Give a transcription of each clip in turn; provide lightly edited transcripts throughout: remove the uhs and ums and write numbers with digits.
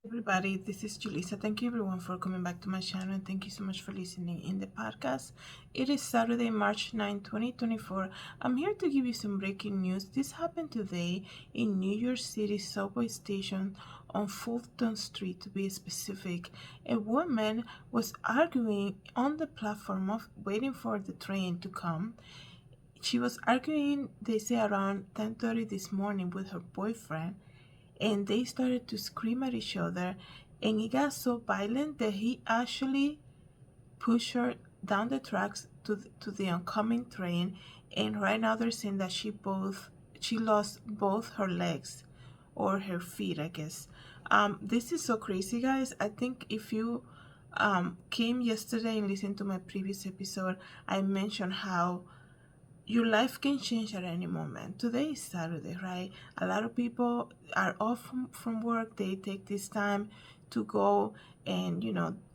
Everybody, this is Julissa. Thank you everyone for coming back to my channel and thank you so much for listening in the podcast. It is Saturday, March 9, 2024. I'm here to give you some breaking news. This happened today in New York City subway station on Fulton Street to be specific. A woman was arguing on the platform of waiting for the train to come. She was arguing, they say around 10:30 this morning with her boyfriend, and they started to scream at each other, and it got so violent that he actually pushed her down the tracks to the oncoming train. And right now they're saying that she lost both her legs or her feet, I guess. This is so crazy, guys. I think if you came yesterday and listened to my previous episode, I mentioned how your life can change at any moment. Today is Saturday, right? A lot of people are off from work. They take this time to go and,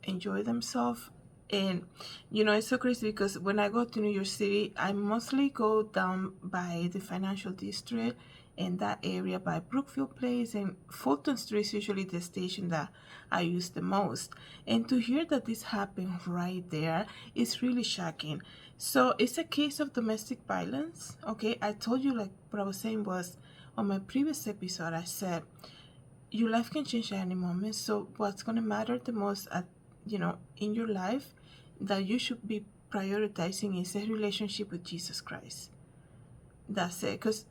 enjoy themselves. And, it's so crazy because when I go to New York City, I mostly go down by the financial district in that area by Brookfield Place, and Fulton Street is usually the station that I use the most. And to hear that this happened right there is really shocking. So it's a case of domestic violence. Okay, I told you, like what I was saying was on my previous episode, I said your life can change at any moment. So what's gonna matter the most in your life that you should be prioritizing is a relationship with Jesus Christ. That's it. Because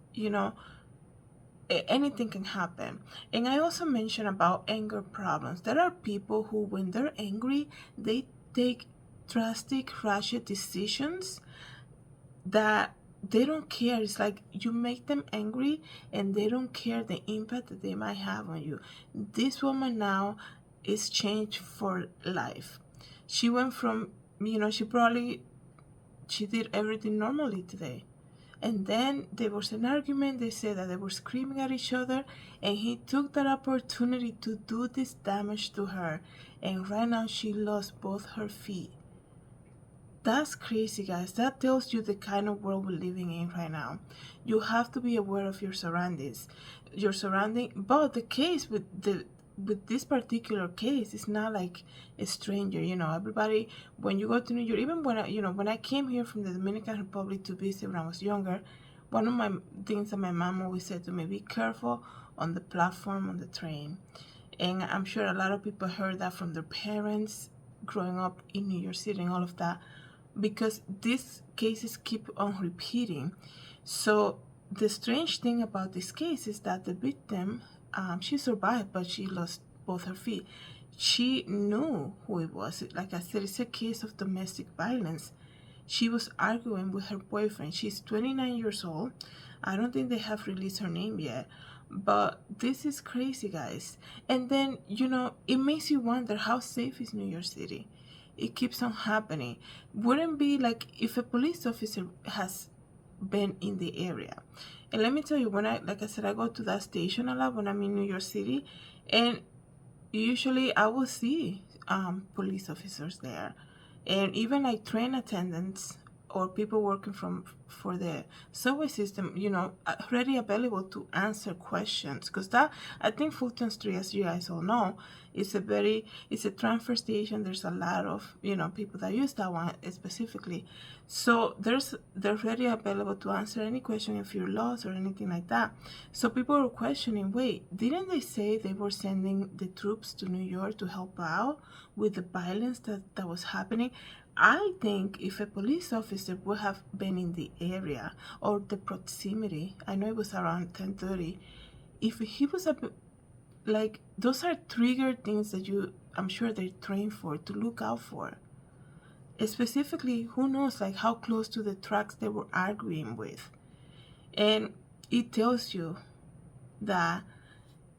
anything can happen. And I also mentioned about anger problems. There are people who, when they're angry, they take drastic, rash decisions that they don't care. It's like you make them angry and they don't care the impact that they might have on you. This woman now is changed for life. She went from, she did everything normally today. And then there was an argument. They said that they were screaming at each other, and he took that opportunity to do this damage to her. And right now she lost both her feet. That's crazy, guys. That tells you the kind of world we're living in right now. You have to be aware of your surroundings. But the case with this particular case, it's not like a stranger. Everybody, when you go to New York, even when I came here from the Dominican Republic to visit when I was younger, one of my things that my mom always said to me: be careful on the platform on the train. And I'm sure a lot of people heard that from their parents growing up in New York City and all of that, because these cases keep on repeating. So the strange thing about this case is that the victim, she survived, but she lost both her feet. She knew who it was. Like I said, it's a case of domestic violence. She was arguing with her boyfriend. She's 29 years old. I don't think they have released her name yet. But this is crazy, guys. And then, it makes you wonder, how safe is New York City? It keeps on happening. Wouldn't be like if a police officer has been in the area. And let me tell you, like I said, I go to that station a lot when I'm in New York City, and usually I will see police officers there, and even like train attendants or people working for the subway system, ready available to answer questions. Because that, I think Fulton Street, as you guys all know, it's a transfer station. There's a lot of people that use that one specifically, so they're ready available to answer any question if you're lost or anything like that. So people were questioning, wait, didn't they say they were sending the troops to New York to help out with the violence that was happening? I think if a police officer would have been in the area or the proximity, I know it was around 10:30, if he was like, those are trigger things that I'm sure they're trained for, to look out for. Specifically, who knows like how close to the tracks they were arguing with. And it tells you that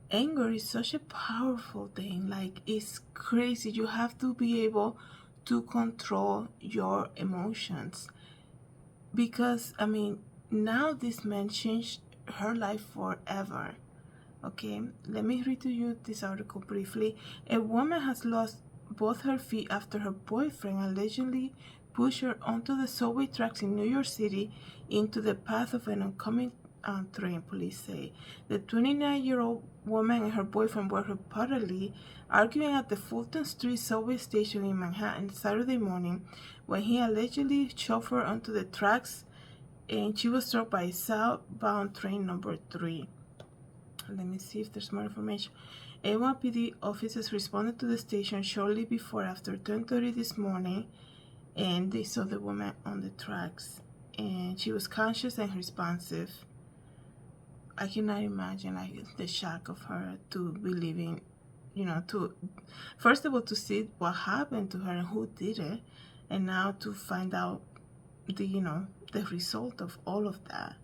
anger is such a powerful thing. Like, it's crazy. You have to be able to control your emotions, because now this man changed her life forever. Okay, let me read to you this article briefly. A woman has lost both her feet after her boyfriend allegedly pushed her onto the subway tracks in New York City into the path of an oncoming train, police say. The 29-year-old woman and her boyfriend were reportedly arguing at the Fulton Street subway station in Manhattan Saturday morning when he allegedly shoved her onto the tracks and she was struck by southbound train number 3. Let me see if there's more information. NYPD officers responded to the station shortly before after 10:30 this morning, and they saw the woman on the tracks, and she was conscious and responsive. I cannot imagine the shock of her to be living, to first of all to see what happened to her and who did it, and now to find out the result of all of that.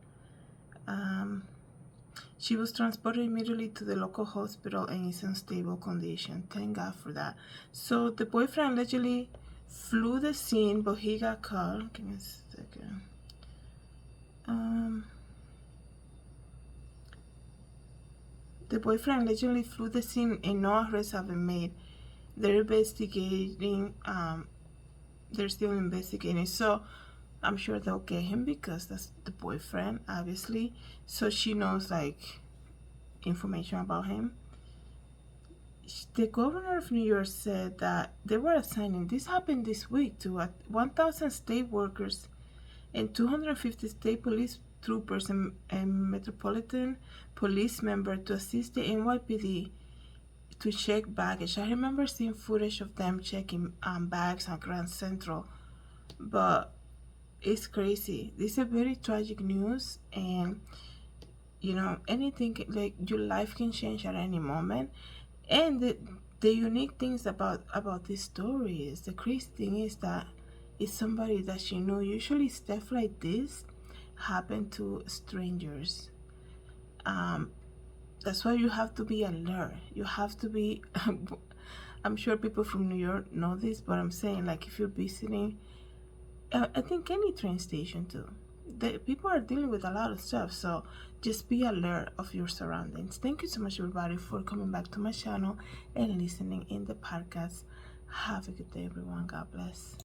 She was transported immediately to the local hospital and is in stable condition. Thank God for that. So the boyfriend allegedly flew the scene, but he got caught. Give me a second. The boyfriend allegedly flew the scene and no arrests have been made. They're investigating. They're still investigating. So I'm sure they'll get him because that's the boyfriend, obviously. So she knows information about him. The governor of New York said that they were assigning, this happened this week, to 1,000 state workers and 250 state police troopers and metropolitan police members to assist the NYPD to check baggage. I remember seeing footage of them checking bags at Grand Central, but it's crazy. This is a very tragic news, and anything, like, your life can change at any moment. And the unique things about this story is, the crazy thing is that it's somebody that she knew. Usually stuff like this happen to strangers. That's why you have to be alert. You have to be I'm sure people from New York know this, but I'm saying, like, if you're visiting, I think any train station too, the people are dealing with a lot of stuff, so just be alert of your surroundings. Thank you so much, everybody, for coming back to my channel and listening in the podcast. Have a good day, everyone. God bless.